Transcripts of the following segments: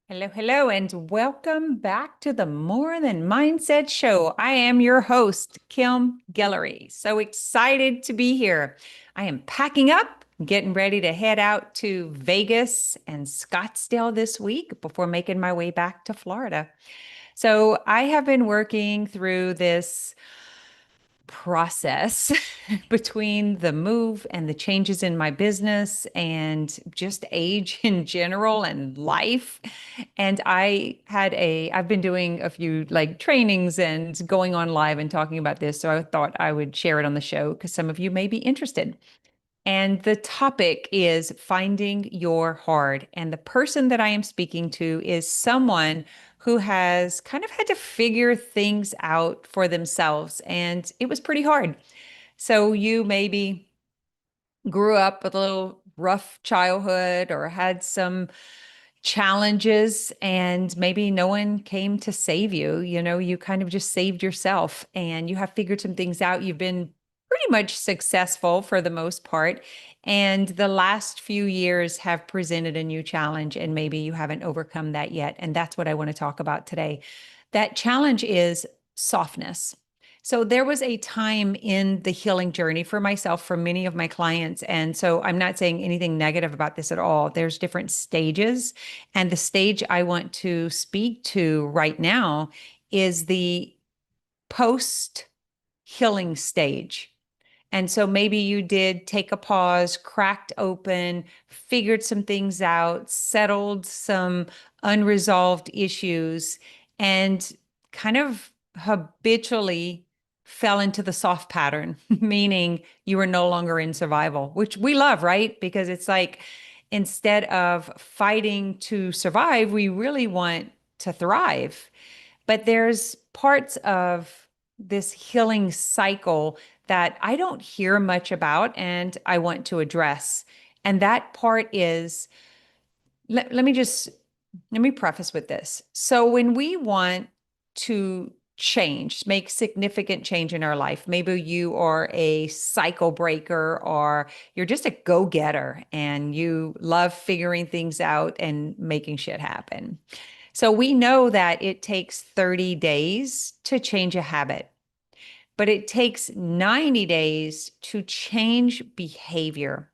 Hello, hello, and welcome back to the More Than Mindset Show. I am your host, Kim Guillory. So excited to be here. I am packing up, getting ready to head out to Vegas and Scottsdale this week before making my way back to Florida. So I have been working through this process between the move and the changes in my business and just age in general and life. And I've been doing a few like trainings and going on live and talking about this. So I thought I would share it on the show because some of you may be interested. And the topic is finding your hard. And the person that I am speaking to is someone who has kind of had to figure things out for themselves. And it was pretty hard. So you maybe grew up with a little rough childhood or had some challenges and maybe no one came to save you. You kind of just saved yourself and you have figured some things out. You've been pretty much successful for the most part. And the last few years have presented a new challenge, and maybe you haven't overcome that yet. And that's what I want to talk about today. That challenge is softness. So there was a time in the healing journey for myself, for many of my clients. And so I'm not saying anything negative about this at all. There's different stages. And the stage I want to speak to right now is the post healing stage. And so maybe you did take a pause, cracked open, figured some things out, settled some unresolved issues, and kind of habitually fell into the soft pattern, meaning you were no longer in survival, which we love, right? Because it's like instead of fighting to survive, we really want to thrive. But there's parts of this healing cycle that I don't hear much about and I want to address. And that part is let me preface with this. So when we want to change, make significant change in our life, maybe you are a cycle breaker or you're just a go-getter and you love figuring things out and making shit happen. So we know that it takes 30 days to change a habit, but it takes 90 days to change behavior.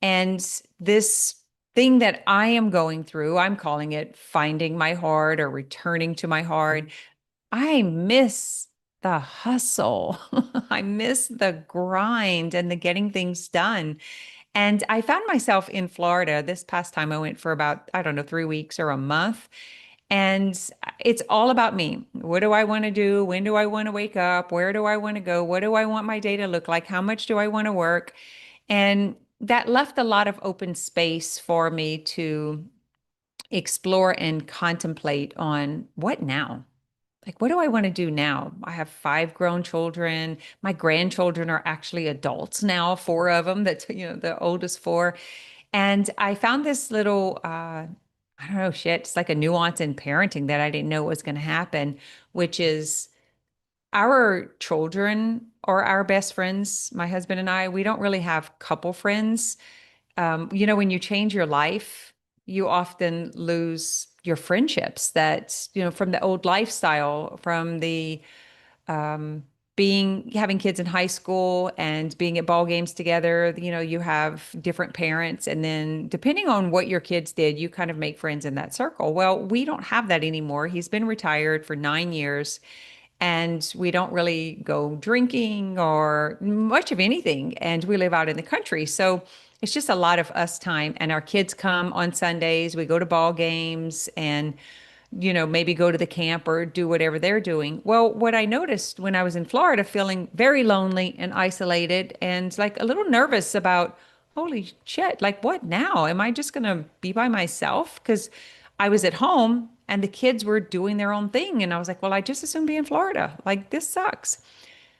And this thing that I am going through, I'm calling it finding my heart or returning to my heart. I miss the hustle. I miss the grind and the getting things done. And I found myself in Florida this past time. I went for about, I don't know, 3 weeks or a month. And it's all about me. What do I want to do? When do I want to wake up? Where do I want to go? What do I want my day to look like? How much do I want to work? And that left a lot of open space for me to explore and contemplate on what now? Like, what do I want to do now? I have 5 grown children. My grandchildren are actually adults now, 4 of them, that's, the oldest four. And I found this little, I don't know, shit, it's like a nuance in parenting that I didn't know was going to happen, which is our children are our best friends. My husband and I, we don't really have couple friends. When you change your life, you often lose your friendships that, from the old lifestyle, from the um, having kids in high school and being at ball games together. You have different parents, and then depending on what your kids did, you kind of make friends in that circle. Well, we don't have that anymore. He's been retired for 9 years, and we don't really go drinking or much of anything. And we live out in the country. So it's just a lot of us time. And our kids come on Sundays. We go to ball games and, maybe go to the camp or do whatever they're doing. Well, what I noticed when I was in Florida, feeling very lonely and isolated and like a little nervous about, holy shit, like what now? Am I just going to be by myself? Because I was at home and the kids were doing their own thing. And I was like, well, I just assume be in Florida. Like, this sucks.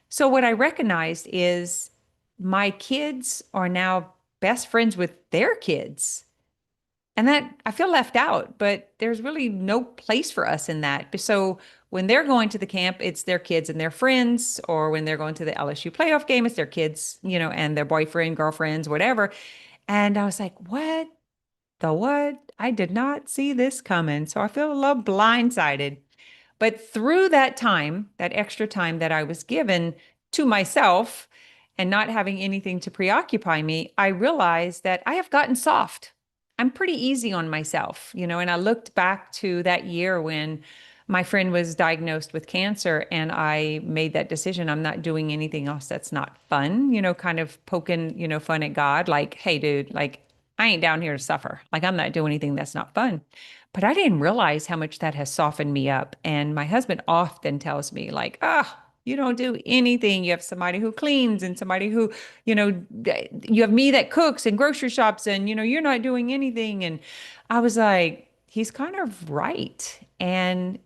So what I recognized is my kids are now best friends with their kids. And that I feel left out, but there's really no place for us in that. So when they're going to the camp, it's their kids and their friends, or when they're going to the LSU playoff game, it's their kids, and their boyfriend, girlfriends, whatever. And I was like, what the what? I did not see this coming. So I feel a little blindsided. But through that time, that extra time that I was given to myself and not having anything to preoccupy me, I realized that I have gotten soft. I'm pretty easy on myself, and I looked back to that year when my friend was diagnosed with cancer and I made that decision. I'm not doing anything else that's not fun, kind of poking, fun at God, like, hey, dude, like, I ain't down here to suffer. Like, I'm not doing anything that's not fun. But I didn't realize how much that has softened me up. And my husband often tells me, like, you don't do anything. You have somebody who cleans and somebody who, you have me that cooks and grocery shops and, you're not doing anything. And I was like, he's kind of right. And,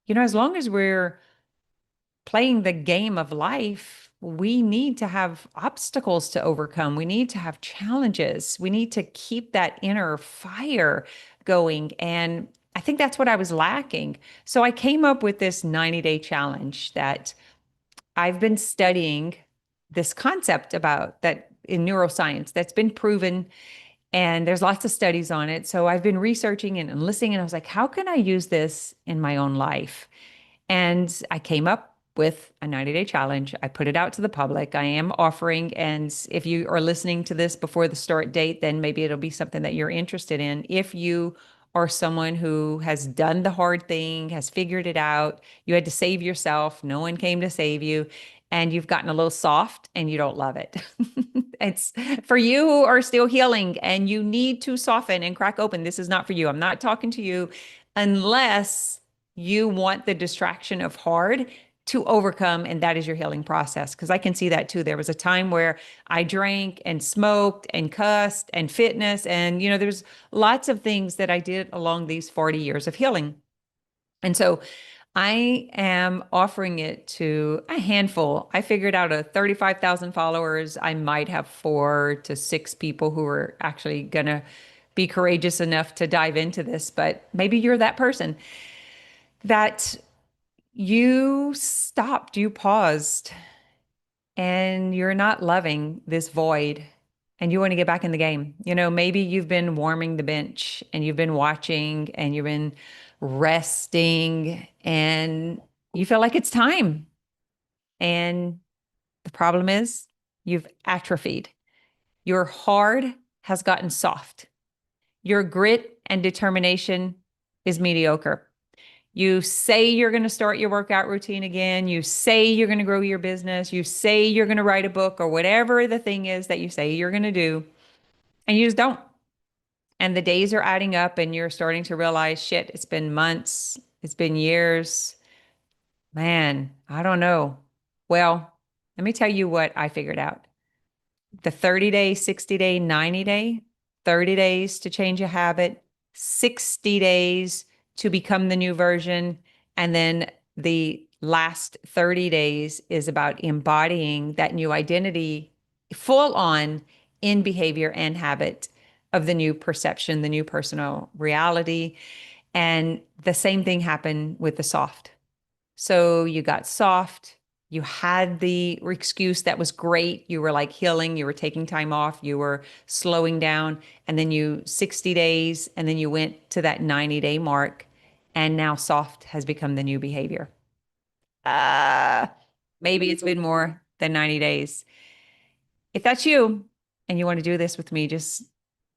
as long as we're playing the game of life, we need to have obstacles to overcome. We need to have challenges. We need to keep that inner fire going. And I think that's what I was lacking. So I came up with this 90-day challenge that I've been studying this concept about that in neuroscience that's been proven. And there's lots of studies on it. So I've been researching and listening, and I was like, how can I use this in my own life? And I came up with a 90-day challenge. I put it out to the public. I am offering, and if you are listening to this before the start date, then maybe it'll be something that you're interested in. If you are someone who has done the hard thing, has figured it out, you had to save yourself, no one came to save you, and you've gotten a little soft and you don't love it. It's for you who are still healing and you need to soften and crack open. This is not for you. I'm not talking to you unless you want the distraction of hard to overcome, and that is your healing process. Because I can see that too. There was a time where I drank and smoked and cussed and fitness, and there's lots of things that I did along these 40 years of healing. And so I am offering it to a handful. I figured out of 35,000 followers, I might have 4 to 6 people who are actually going to be courageous enough to dive into this. But maybe you're that person that you stopped, you paused, and you're not loving this void and you want to get back in the game. Maybe you've been warming the bench and you've been watching and you've been resting and you feel like it's time. And the problem is you've atrophied. Your hard has gotten soft. Your grit and determination is mediocre. You say you're going to start your workout routine again. You say you're going to grow your business. You say you're going to write a book or whatever the thing is that you say you're going to do, and you just don't. And the days are adding up, and you're starting to realize, shit, it's been months, it's been years. Man, I don't know. Well, let me tell you what I figured out. The 30-day, 60-day, 90-day, 30 days to change a habit, 60 days to become the new version. And then the last 30 days is about embodying that new identity full on in behavior and habit of the new perception, the new personal reality. And the same thing happened with the soft. So you got soft. You had the excuse that was great. You were like healing, you were taking time off, you were slowing down, and then you 60 days, and then you went to that 90-day mark, and now soft has become the new behavior. Uh, Maybe it's been more than 90 days. If that's you and you want to do this with me, just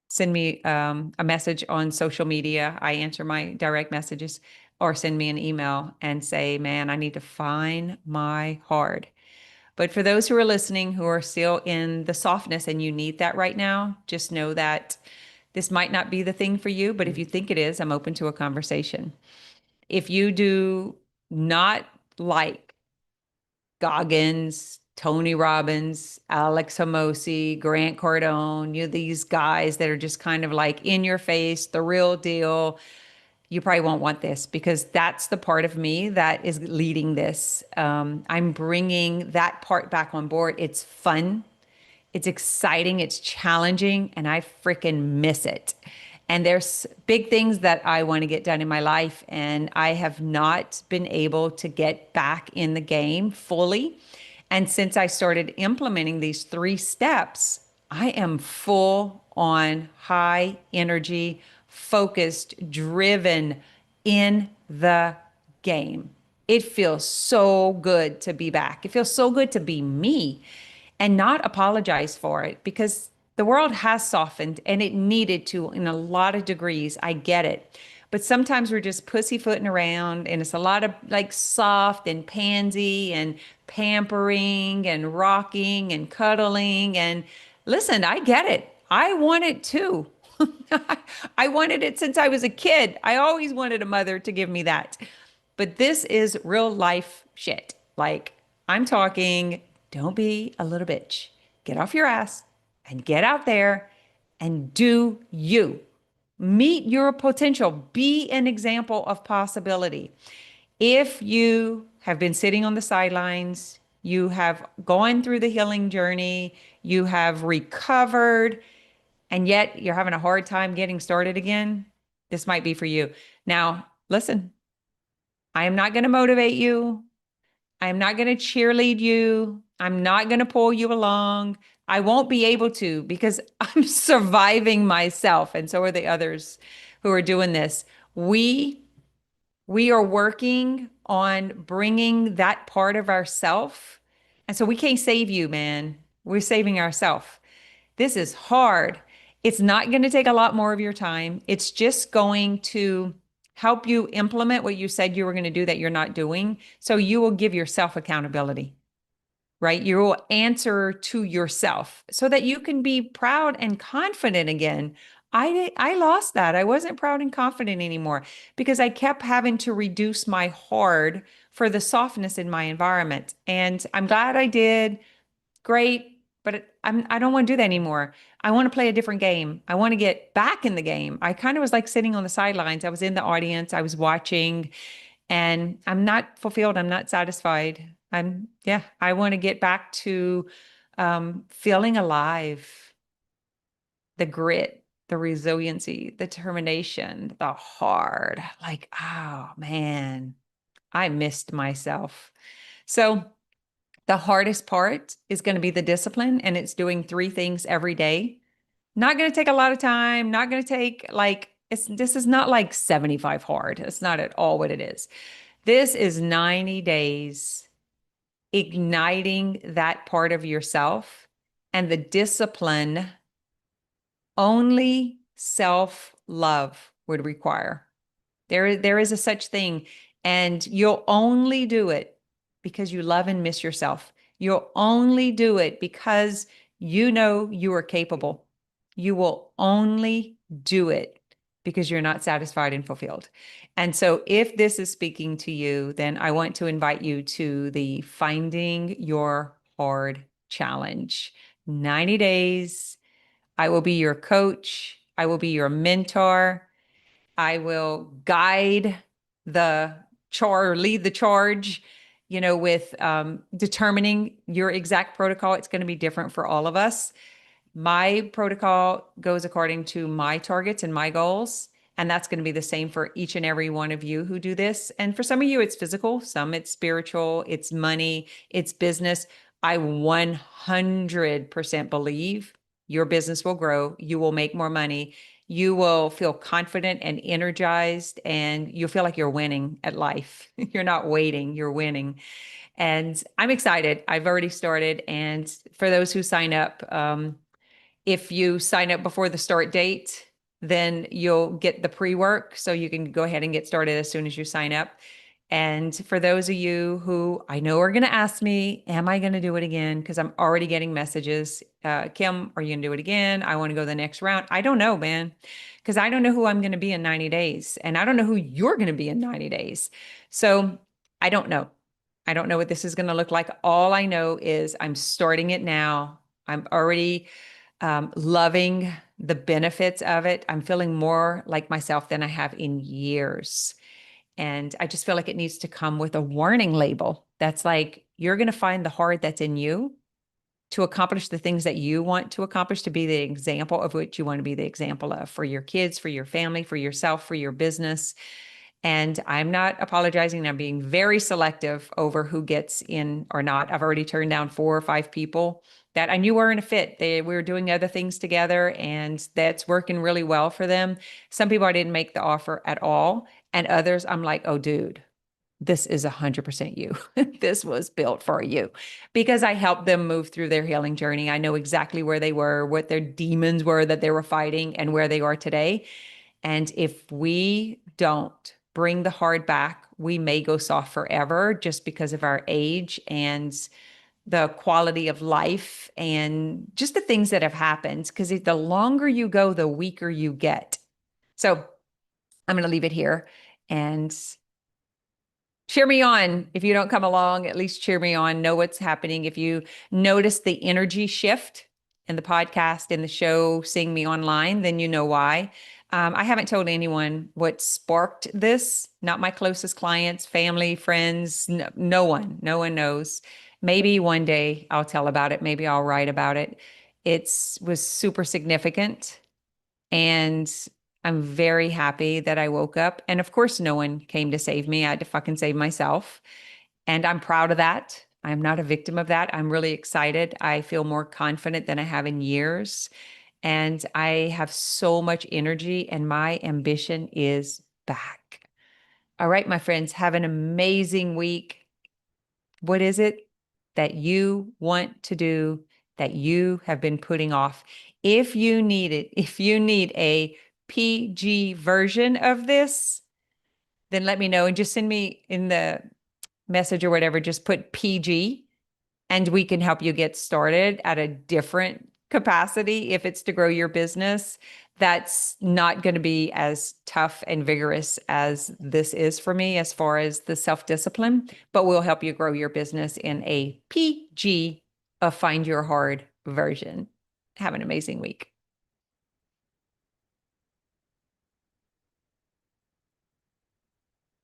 send me a message on social media. I answer my direct messages, or send me an email and say, man, I need to find my hard. But for those who are listening who are still in the softness and you need that right now, just know that this might not be the thing for you. But if you think it is, I'm open to a conversation. If you do not like Goggins, Tony Robbins, Alex Hamosi, Grant Cardone, these guys that are just kind of like in your face, the real deal, you probably won't want this, because that's the part of me that is leading this. I'm bringing that part back on board. It's fun. It's exciting, it's challenging, and I freaking miss it. And there's big things that I want to get done in my life, and I have not been able to get back in the game fully. And since I started implementing these 3 steps, I am full on high energy, focused, driven in the game. It feels so good to be back. It feels so good to be me and not apologize for it because the world has softened and it needed to in a lot of degrees. I get it. But sometimes we're just pussyfooting around and it's a lot of like soft and pansy and pampering and rocking and cuddling. And listen, I get it. I want it too. I wanted it since I was a kid. I always wanted a mother to give me that. But this is real life shit. Like, I'm talking, don't be a little bitch. Get off your ass and get out there and do you. Meet your potential. Be an example of possibility. If you have been sitting on the sidelines, you have gone through the healing journey, you have recovered, and yet you're having a hard time getting started again, this might be for you. Now, listen, I am not going to motivate you. I'm not going to cheerlead you. I'm not going to pull you along. I won't be able to because I'm surviving myself. And so are the others who are doing this. We we are working on bringing that part of ourself. And so we can't save you, man. We're saving ourselves. This is hard. It's not going to take a lot more of your time. It's just going to help you implement what you said you were going to do that you're not doing. So you will give yourself accountability, right? You will answer to yourself so that you can be proud and confident again. I lost that. I wasn't proud and confident anymore because I kept having to reduce my hard for the softness in my environment. And I'm glad I did. Great, but I don't want to do that anymore. I want to play a different game. I want to get back in the game. I kind of was like sitting on the sidelines. I was in the audience. I was watching, and I'm not fulfilled. I'm not satisfied. Yeah, I want to get back to feeling alive, the grit, the resiliency, the determination, the hard. Like, oh man, I missed myself. So the hardest part is going to be the discipline, and it's doing three things every day. Not going to take a lot of time, not going to take like, this is not like 75 hard. It's not at all what it is. This is 90 days igniting that part of yourself, and the discipline only self-love would require. There is a such thing, and you'll only do it because you love and miss yourself. You'll only do it because you know you are capable. You will only do it because you're not satisfied and fulfilled. And so if this is speaking to you, then I want to invite you to the Finding Your Hard Challenge. 90 days. I will be your coach. I will be your mentor. I will guide the lead the charge, with determining your exact protocol. It's going to be different for all of us. My protocol goes according to my targets and my goals. And that's going to be the same for each and every one of you who do this. And for some of you, it's physical, some it's spiritual, it's money, it's business. I 100% believe your business will grow. You will make more money. You will feel confident and energized, and you'll feel like you're winning at life. You're not waiting, you're winning. And I'm excited. I've already started. And for those who sign up, if you sign up before the start date, then you'll get the pre-work. So you can go ahead and get started as soon as you sign up. And for those of you who I know are going to ask me, am I going to do it again? Because I'm already getting messages. Kim, are you going to do it again? I want to go the next round. I don't know, man, because I don't know who I'm going to be in 90 days. And I don't know who you're going to be in 90 days. So I don't know. I don't know what this is going to look like. All I know is I'm starting it now. I'm already loving the benefits of it. I'm feeling more like myself than I have in years. And I just feel like it needs to come with a warning label that's like, you're going to find the hard that's in you to accomplish the things that you want to accomplish, to be the example of what you want to be the example of for your kids, for your family, for yourself, for your business. And I'm not apologizing. I'm being very selective over who gets in or not. I've already turned down 4 or 5 people that I knew weren't a fit. We were doing other things together, and that's working really well for them. Some people I didn't make the offer at all, and others I'm like, oh, dude, this is 100% you. This was built for you because I helped them move through their healing journey. I know exactly where they were, what their demons were that they were fighting, and where they are today. And if we don't bring the hard back, we may go soft forever just because of our age and the quality of life and just the things that have happened. Because the longer you go, the weaker you get. So I'm going to leave it here and cheer me on. If you don't come along, at least cheer me on. Know what's happening. If you notice the energy shift in the podcast, in the show, seeing me online, then you know why. I haven't told anyone what sparked this, not my closest clients, family, friends, no one. No one knows. Maybe one day I'll tell about it. Maybe I'll write about it. It was super significant. And I'm very happy that I woke up. And of course, no one came to save me. I had to fucking save myself. And I'm proud of that. I'm not a victim of that. I'm really excited. I feel more confident than I have in years. And I have so much energy, and my ambition is back. All right, my friends, have an amazing week. What is it that you want to do that you have been putting off? If you need it, if you need a PG version of this, then let me know and just send me in the message or whatever, just put PG and we can help you get started at a different capacity. If it's to grow your business, that's not going to be as tough and vigorous as this is for me as far as the self-discipline, but we'll help you grow your business in a PG, a find your hard version. Have an amazing week.